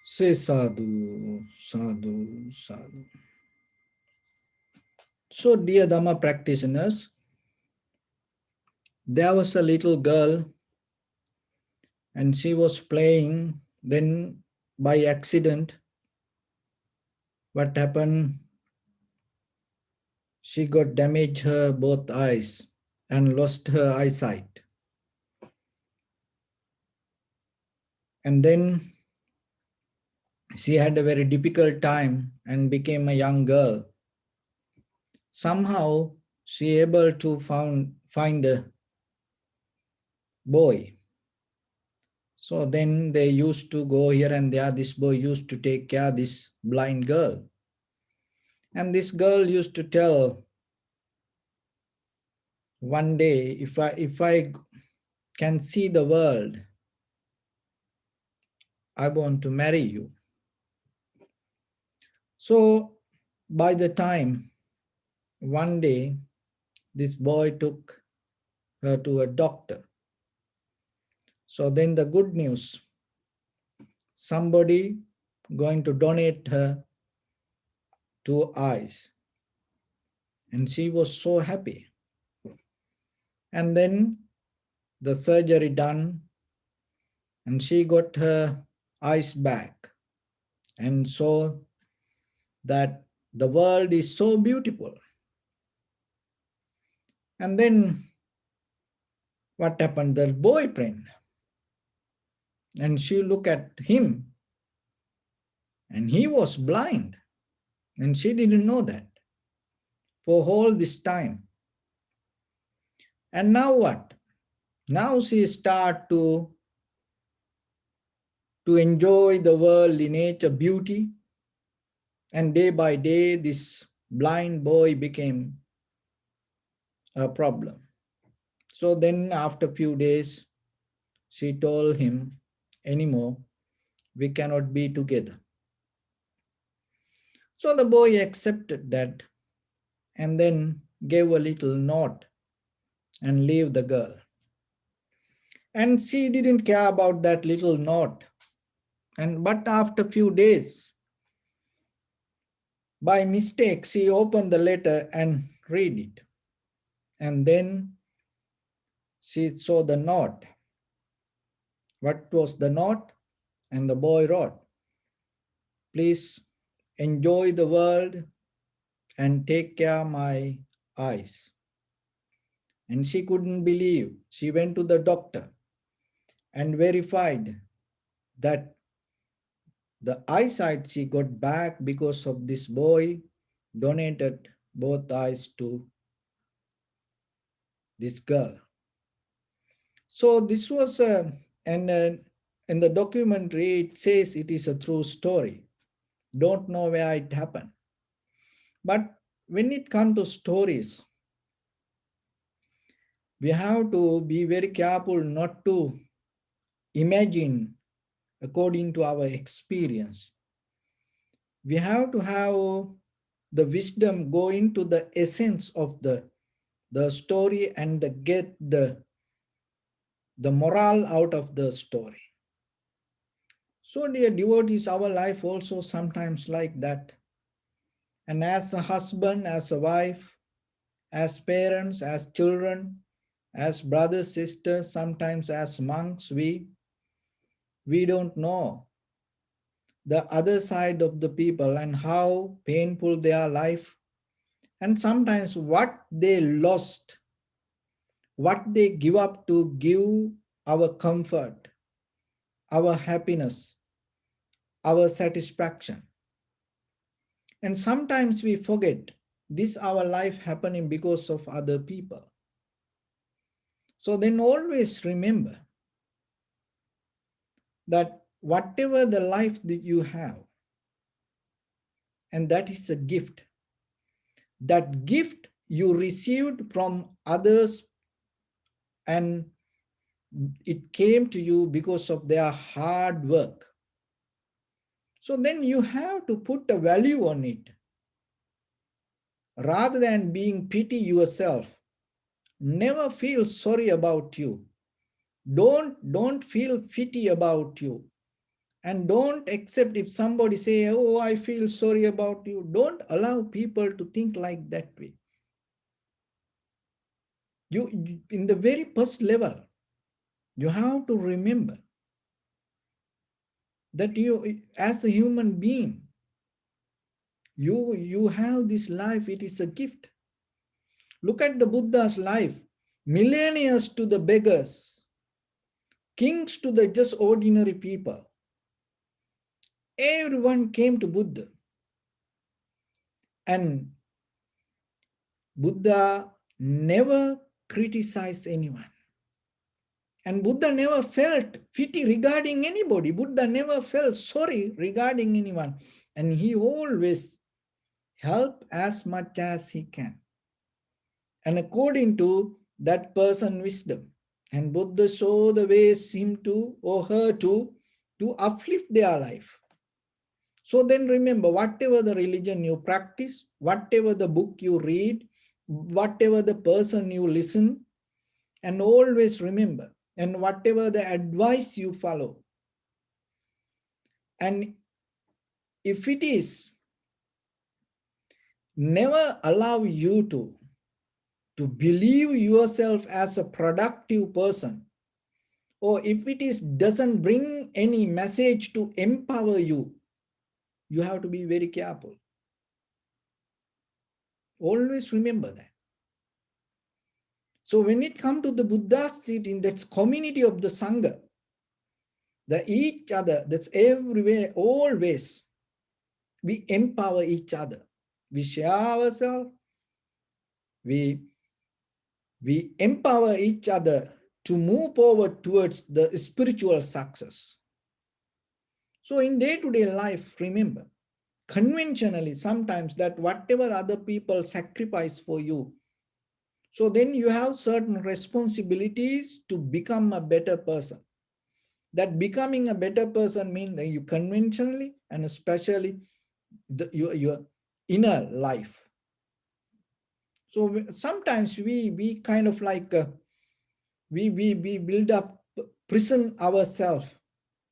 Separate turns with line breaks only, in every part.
Say sadhu, sadhu, sadhu. So, dear Dharma practitioners, there was a little girl and she was playing. Then, by accident, what happened? She got damaged her both eyes and lost her eyesight. And then she had a very difficult time and became a young girl. Somehow she able to find a boy. So then they used to go here and there. This boy used to take care of this blind girl. And this girl used to tell, one day, if I can see the world, I want to marry you. So by the time, one day, this boy took her to a doctor. So then the good news, somebody going to donate her two eyes. And she was so happy. And then the surgery done, and she got her eyes back and saw that the world is so beautiful. And then what happened? The boyfriend, and she looked at him, and he was blind, and she didn't know that for all this time. And now what? Now she start to enjoy the world in nature beauty, and day by day this blind boy became a problem. So then after a few days, she told him, anymore, we cannot be together. So the boy accepted that and then gave a little nod and leave the girl. And she didn't care about that little nod. But after a few days, by mistake, she opened the letter and read it. And then she saw the note. What was the note? And the boy wrote, please enjoy the world and take care of my eyes. And she couldn't believe. She went to the doctor and verified that the eyesight she got back because of this boy donated both eyes to this girl. So this was and in the documentary it says it is a true story. Don't know where it happened. But when it comes to stories, we have to be very careful not to imagine according to our experience. We have to have the wisdom go into the essence of the story and get the moral out of the story. So dear devotees, our life also sometimes like that. And as a husband, as a wife, as parents, as children, as brothers, sisters, sometimes as monks, we don't know the other side of the people and how painful their life, and sometimes what they lost, what they give up to give our comfort, our happiness, our satisfaction. And sometimes we forget this our life happening because of other people. So then always remember that whatever the life that you have, and that is a gift, that gift you received from others, and it came to you because of their hard work. So then you have to put a value on it. Rather than being pity yourself, never feel sorry about you. Don't feel pity about you. And don't accept if somebody say, oh, I feel sorry about you. Don't allow people to think like that way. In the very first level, you have to remember that you, as a human being, you have this life. It is a gift. Look at the Buddha's life. Millennials to the beggars, kings to the just ordinary people. Everyone came to Buddha. And Buddha never criticized anyone. And Buddha never felt pity regarding anybody. Buddha never felt sorry regarding anyone. And he always helped as much as he can. And according to that person's wisdom. And Buddha showed the ways him to or her to uplift their life. So then remember, whatever the religion you practice, whatever the book you read, whatever the person you listen, and always remember, and whatever the advice you follow, and if it is never allow you to believe yourself as a productive person, or if it is doesn't bring any message to empower you, you have to be very careful. Always remember that. So when it comes to the Buddha's in that community of the Sangha, the each other, that's everywhere, always, we empower each other. We share ourselves, we empower each other to move forward towards the spiritual success. So in day-to-day life, remember, conventionally, sometimes that whatever other people sacrifice for you, so then you have certain responsibilities to become a better person. That becoming a better person means that you conventionally and especially your inner life. So sometimes we kind of like we build up prison ourselves.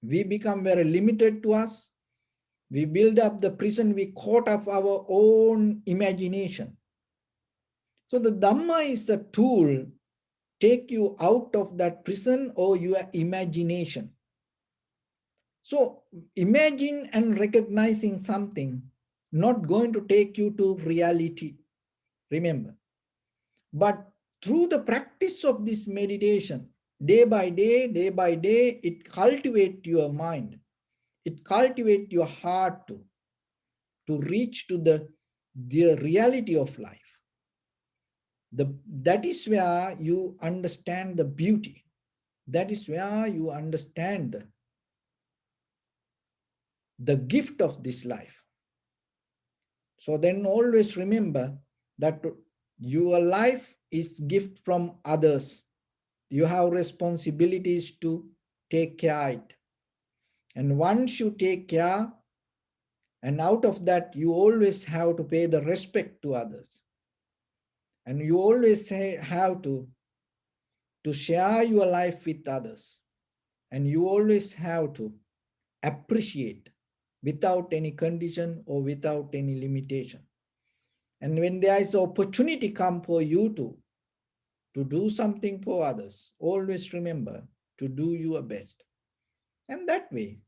We become very limited to us. We build up the prison. We caught up our own imagination. So the Dhamma is a tool take you out of that prison or your imagination. So imagine and recognizing something not going to take you to reality. Remember. But through the practice of this meditation, day by day, it cultivates your mind. It cultivates your heart to reach to the reality of life. That is where you understand the beauty. That is where you understand the gift of this life. So then always remember that your life is gift from others. You have responsibilities to take care of it. And once you take care, and out of that, you always have to pay the respect to others. And you always have to share your life with others. And you always have to appreciate without any condition or without any limitation. And when there is opportunity come for you to do something for others, always remember to do your best. And that way,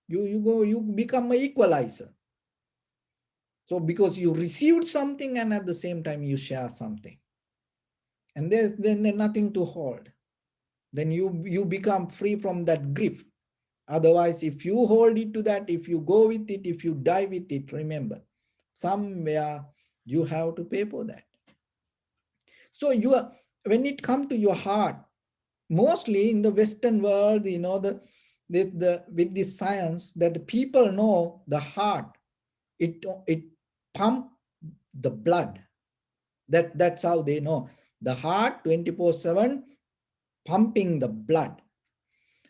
you become an equalizer. So because you received something and at the same time you share something. And there's nothing to hold. Then you become free from that grief. Otherwise, if you hold it to that, if you go with it, if you die with it, remember, somewhere you have to pay for that. So when it comes to your heart, mostly in the Western world, with this science that people know the heart, it pump the blood. That's how they know. The heart 24/7 pumping the blood.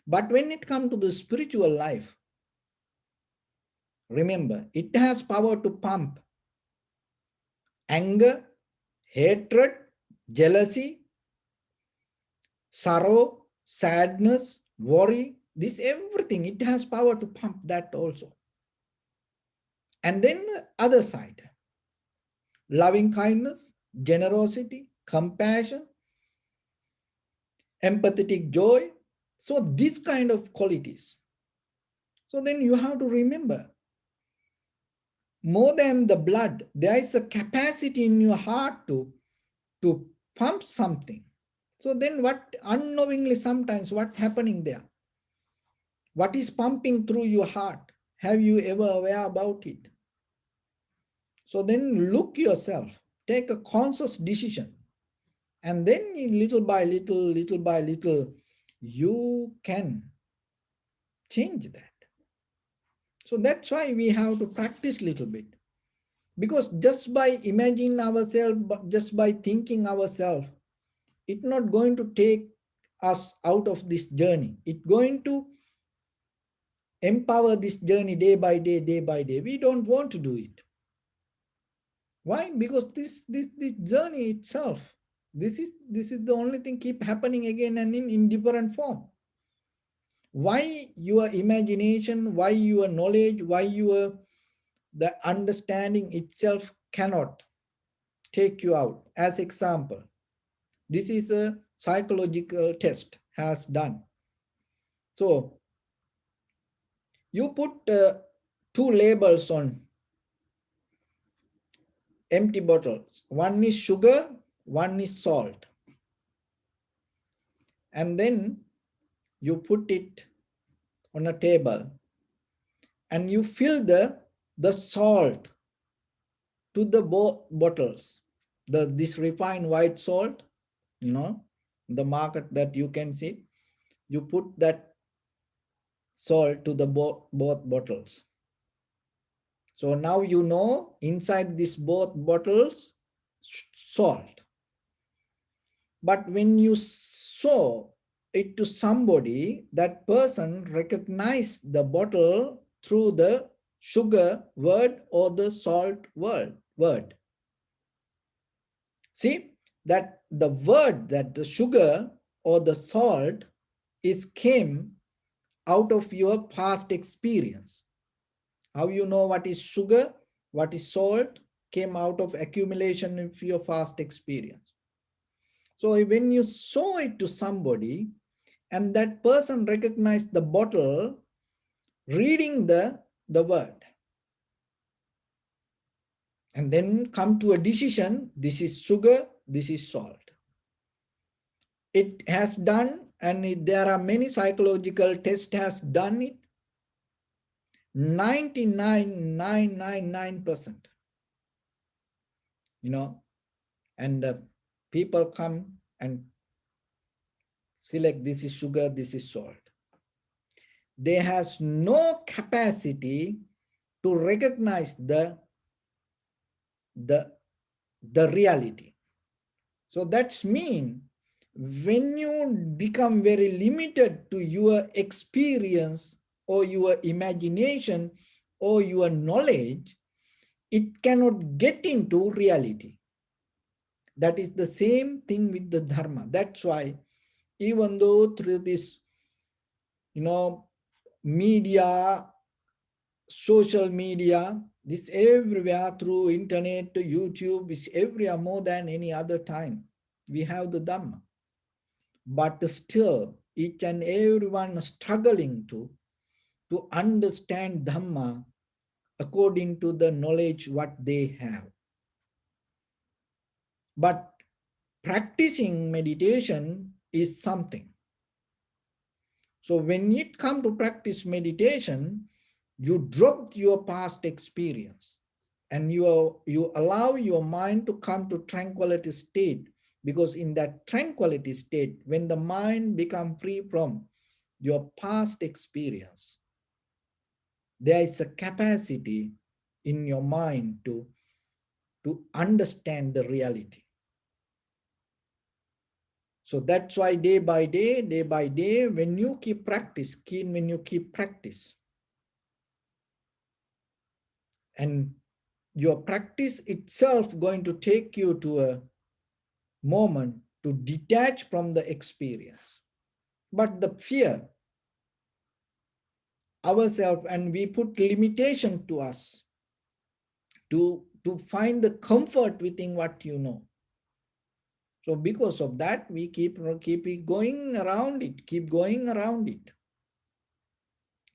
But when it comes to the spiritual life, remember, it has power to pump anger, hatred, jealousy, sorrow, sadness, worry, This everything, it has power to pump that also. And then the other side, loving kindness, generosity, compassion, empathetic joy. So this kind of qualities. So then you have to remember, more than the blood, there is a capacity in your heart to pump something. So then what, unknowingly sometimes what happening there? What is pumping through your heart? Have you ever aware about it? So then look yourself, take a conscious decision. And then little by little, little by little, you can change that. So that's why we have to practice little bit. Because just by imagining ourselves, just by thinking ourselves, it's not going to take us out of this journey. It's going to empower this journey day by day, day by day. We don't want to do it. Why? Because this journey itself, this is the only thing keep happening again and in different form. Why your imagination, why your knowledge, why your the understanding itself cannot take you out? As example, this is a psychological test has done. So you put two labels on empty bottles. One is sugar, one is salt. And then you put it on a table and you fill the salt to the bottles. This refined white salt, the market that you can see, you put that salt to the both bottles. So now you know inside these both bottles, salt. But when you show it to somebody, that person recognize the bottle through the sugar word or the salt word. See that the word, that the sugar or the salt is came out of your past experience. How you know what is sugar, what is salt, came out of accumulation of your past experience. So when you show it to somebody and that person recognized the bottle, reading the word, and then come to a decision, this is sugar, this is salt. It has done, and there are many psychological tests has done it, 99.999%. And people come and select this is sugar, this is salt. They has no capacity to recognize the reality. So that's mean when you become very limited to your experience or your imagination or your knowledge, it cannot get into reality. That is the same thing with the Dharma. That's why even though through this, media, social media, this everywhere through internet, YouTube, is everywhere more than any other time. We have the Dhamma. But still, each and everyone struggling to understand Dhamma according to the knowledge what they have. But practicing meditation is something. So when it comes to practice meditation, you drop your past experience and you allow your mind to come to tranquility state, because in that tranquility state, when the mind becomes free from your past experience, there is a capacity in your mind to understand the reality. So that's why day by day, when you keep practice, and your practice itself going to take you to a moment to detach from the experience. But the fear, ourselves and we put limitation to us to find the comfort within what you know. So because of that, we keep it going around it, keep going around it.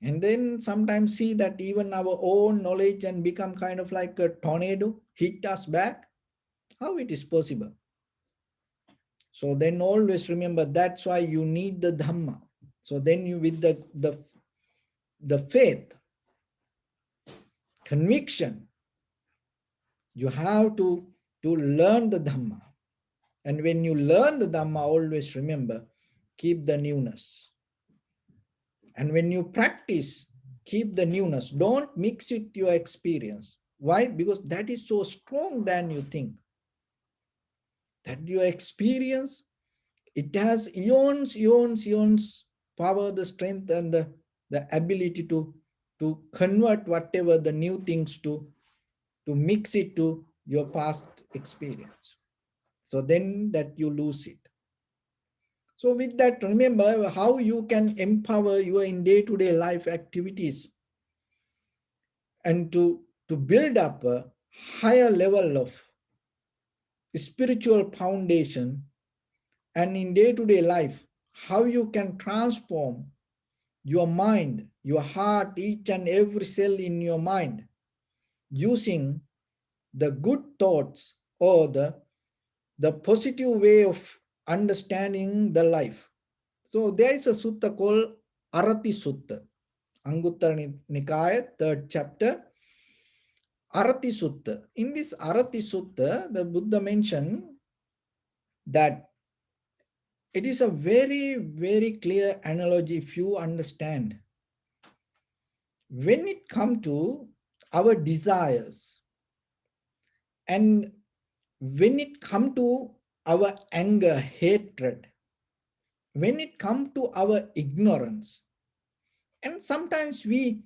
And then sometimes see that even our own knowledge and become kind of like a tornado, hit us back. How it is possible? So then always remember, that's why you need the Dhamma. So then you with the faith, conviction, you have to learn the Dhamma. And when you learn the Dhamma, always remember, keep the newness. And when you practice, keep the newness. Don't mix with your experience. Why? Because that is so strong than you think. That your experience, it has eons power, the strength, and the ability to convert whatever the new things to mix it to your past experience. So then that you lose it. So with that, remember how you can empower your in day-to-day life activities and to build up a higher level of spiritual foundation, and in day-to-day life, how you can transform your mind, your heart, each and every cell in your mind using the good thoughts or the positive way of understanding the life. So there is a sutta called Arati Sutta, Anguttara Nikaya, 3rd chapter, Arati Sutta. In this Arati Sutta, the Buddha mentioned that it is a very clear analogy if you understand. When it comes to our desires and when it comes to our anger, hatred, when it comes to our ignorance, and sometimes we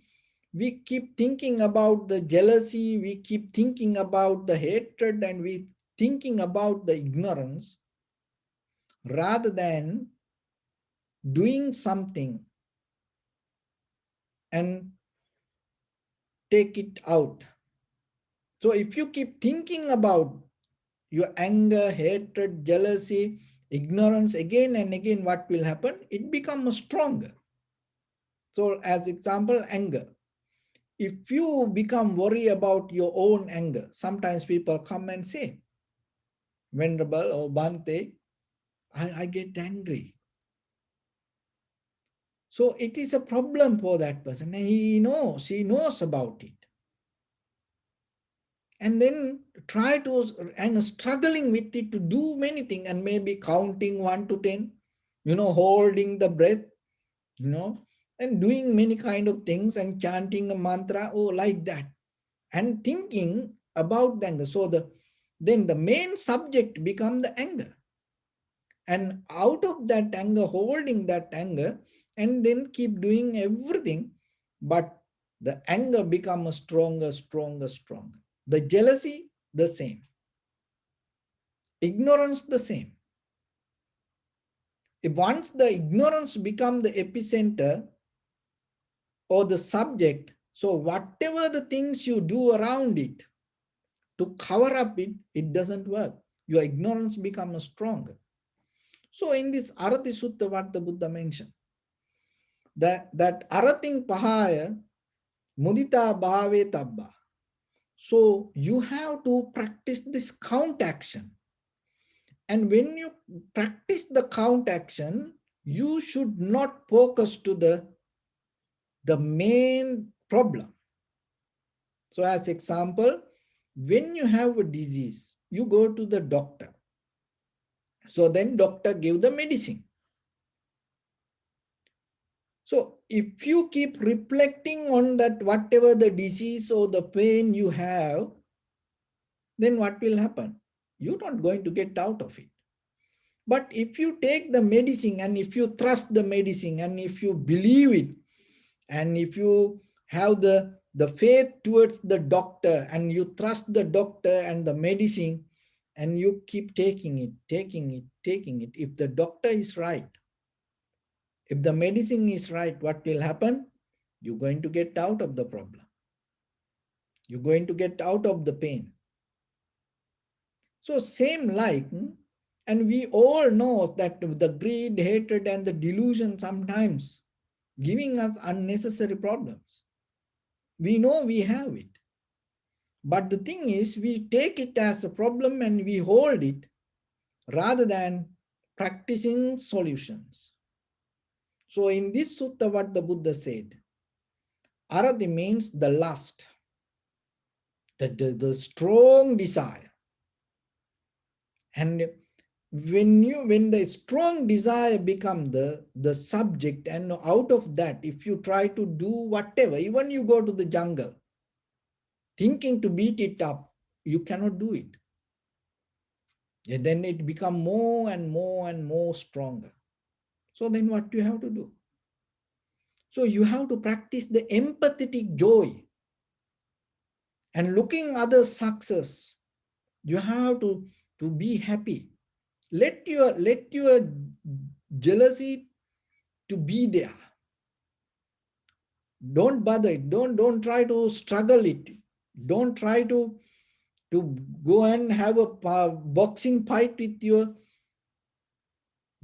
keep thinking about the jealousy, we keep thinking about the hatred, and we thinking about the ignorance rather than doing something and take it out. So if you keep thinking about your anger, hatred, jealousy, ignorance again and again, what will happen? It becomes stronger. So as example, anger. If you become worried about your own anger, sometimes people come and say, Venerable or Bhante, I get angry. So it is a problem for that person. And he knows about it. And then try to, and struggling with it to do many things, and maybe counting 1 to 10, holding the breath, and doing many kind of things and chanting a mantra, like that, and thinking about the anger. So then the main subject become the anger. And out of that anger, holding that anger, and then keep doing everything, but the anger becomes stronger. The jealousy, the same. Ignorance, the same. If once the ignorance become the epicenter or the subject, so whatever the things you do around it to cover up it, it doesn't work. Your ignorance becomes stronger. So in this Arati Sutta, what the Buddha mentioned, that Arating Pahaya Mudita Bhave Tabba. So you have to practice this count action. And when you practice the count action, you should not focus to the main problem. So as example, when you have a disease, you go to the doctor. So then doctor give the medicine. So if you keep reflecting on that, whatever the disease or the pain you have, then what will happen? You're not going to get out of it. But if you take the medicine and if you trust the medicine and if you believe it, and if you have the faith towards the doctor and you trust the doctor and the medicine, and you keep taking it, if the doctor is right, if the medicine is right, what will happen? you're going to get out of the problem. You're going to get out of the pain. So same like, and we all know that the greed, hatred, and the delusion sometimes giving us unnecessary problems. We know we have it. But the thing is, we take it as a problem and we hold it rather than practicing solutions. So in this sutta, what the Buddha said, arati means the lust, the strong desire. And when the strong desire become the subject, and out of that, if you try to do whatever, even you go to the jungle, thinking to beat it up, you cannot do it. And then it become more and more and more stronger. So then what do you have to do? So you have to practice the empathetic joy and looking others' success. You have to be happy. Let your jealousy to be there. Don't bother it. Don't try to struggle it. Don't try to go and have a boxing fight with your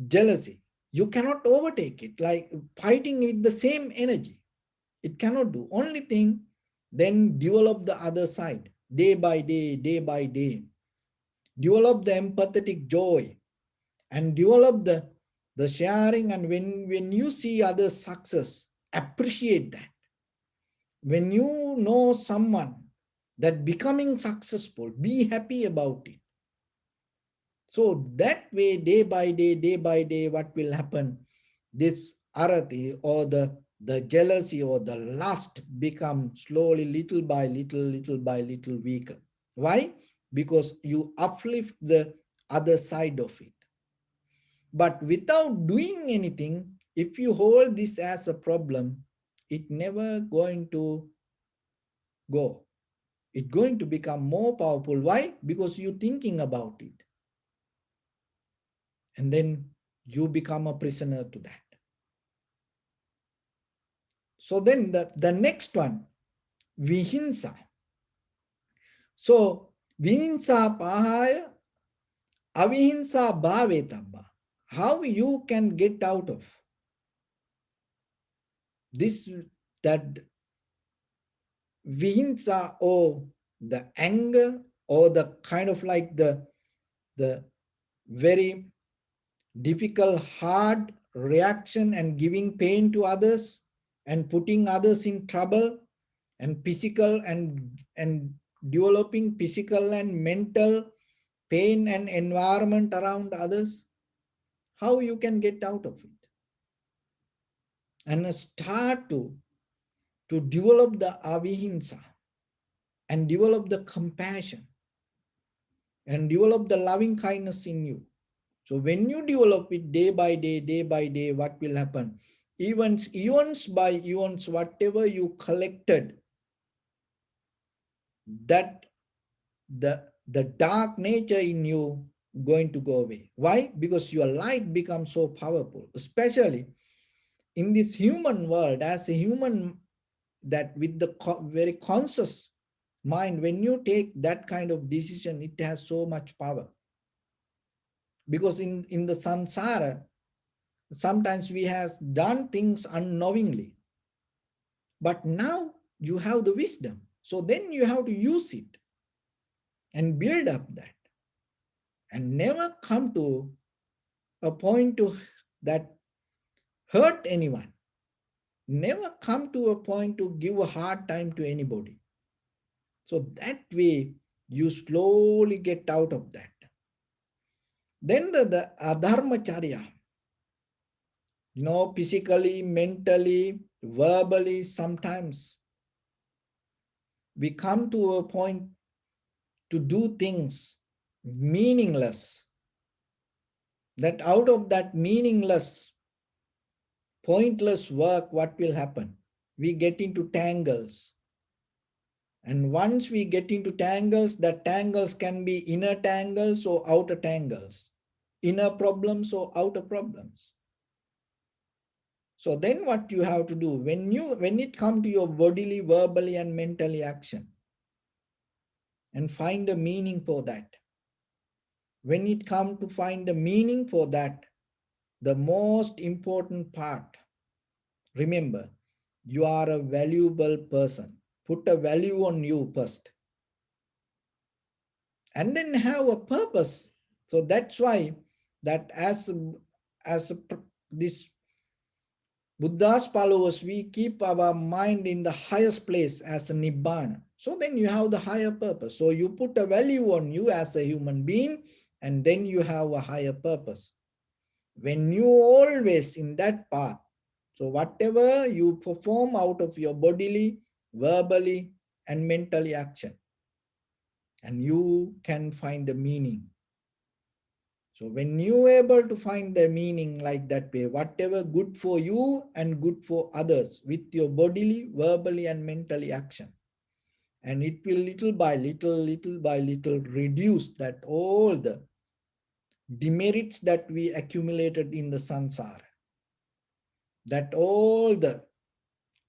jealousy. You cannot overtake it, like fighting with the same energy. It cannot do. Only thing, then develop the other side, day by day, day by day. Develop the empathetic joy and develop the sharing. And when you see others' success, appreciate that. When you know someone that becoming successful, be happy about it. So that way, day by day, what will happen? This arati, or the jealousy or the lust, become slowly, little by little weaker. Why? Because you uplift the other side of it. But without doing anything, if you hold this as a problem, it never going to go. It's going to become more powerful. Why? Because you're thinking about it. And then you become a prisoner to that. So then the next one, vihinsa. So vihinsa pahaya, avihinsa bhavetabba. How you can get out of this, that vihinsa, or the anger, or the kind of like the very difficult, hard reaction and giving pain to others and putting others in trouble, and physical and developing physical and mental pain and environment around others. How you can get out of it? And start to develop the avihinsa and develop the compassion and develop the loving kindness in you. So when you develop it day by day, what will happen? Eons by eons, whatever you collected, that the dark nature in you going to go away. Why? Because your light becomes so powerful, especially in this human world, as a human, that with the very conscious mind, when you take that kind of decision, it has so much power. Because in the samsara, sometimes we have done things unknowingly, but now you have the wisdom. So then you have to use it and build up that, and never come to a point to that hurt anyone. Never come to a point to give a hard time to anybody. So that way you slowly get out of that. Then the adharmacharya, physically, mentally, verbally, sometimes we come to a point to do things meaningless. That out of that meaningless, pointless work, what will happen? We get into tangles. And once we get into tangles, that tangles can be inner tangles or outer tangles. Inner problems or outer problems. So then what you have to do when it come to your bodily, verbally and mentally action, and find a meaning for that. When it come to find a meaning for that, the most important part, remember, you are a valuable person. Put a value on you first, and then have a purpose. So that's why that this Buddha's followers, we keep our mind in the highest place as a nibbana. So then you have the higher purpose. So you put a value on you as a human being, and then you have a higher purpose. When you always in that path, so whatever you perform out of your bodily, verbally, and mentally action, and you can find the meaning. So when you able to find the meaning like that way, whatever good for you and good for others with your bodily, verbally, and mentally action, and it will little by little reduce that all the demerits that we accumulated in the samsara, that all the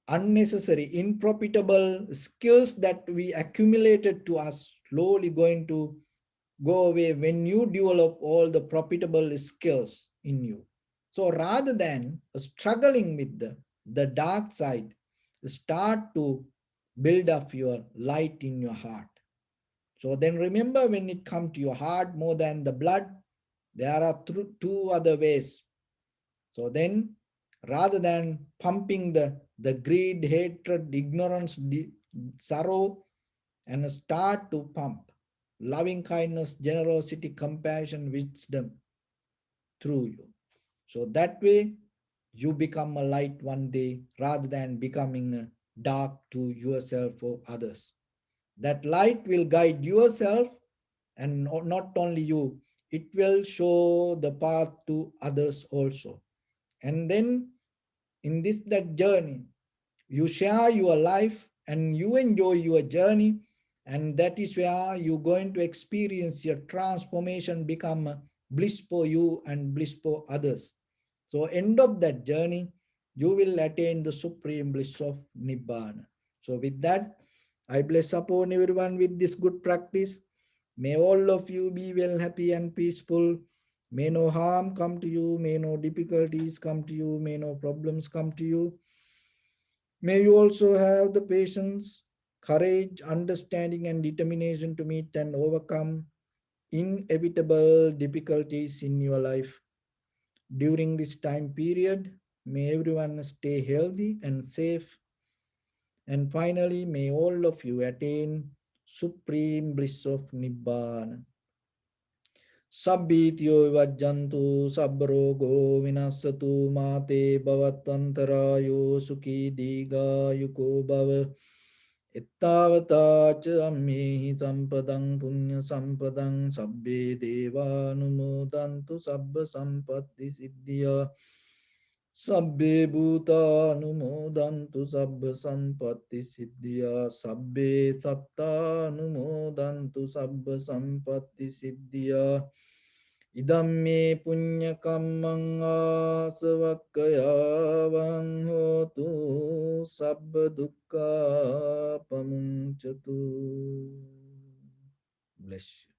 unnecessary, unprofitable skills that we accumulated to us slowly going to go away when you develop all the profitable skills in you. So rather than struggling with the dark side, start to build up your light in your heart. So then remember, when it comes to your heart more than the blood, there are two other ways. So then, rather than pumping the greed, hatred, ignorance, sorrow, and start to pump loving kindness, generosity, compassion, wisdom through you. So that way, you become a light one day rather than becoming a dark to yourself or others. That light will guide yourself, and not only you, it will show the path to others also. And then in this that journey, you share your life and you enjoy your journey, and that is where you're going to experience your transformation, become a bliss for you and bliss for others. So end of that journey, you will attain the supreme bliss of Nibbana. So with that, I bless upon everyone with this good practice. May all of you be well, happy and peaceful. May no harm come to you. May no difficulties come to you. May no problems come to you. May you also have the patience, courage, understanding, and determination to meet and overcome inevitable difficulties in your life. During this time period, may everyone stay healthy and safe. And finally, may all of you attain supreme bliss of Nibbana. Sabbityo vajjantu sabrogo vinasatu mate bhavatantarayo sukhi digayuko bhava ittavata cha ammehi sampadang punya sampadang sabbe deva anumodantu sabba sampatti siddhya sabbe bhuta anumodantu sabba sampatti siddhya sabbe satta anumodantu sabba sampatti siddhya idamme punya kammang asavakkayavang hotu sabba dukkha pamunchatu. Bless you.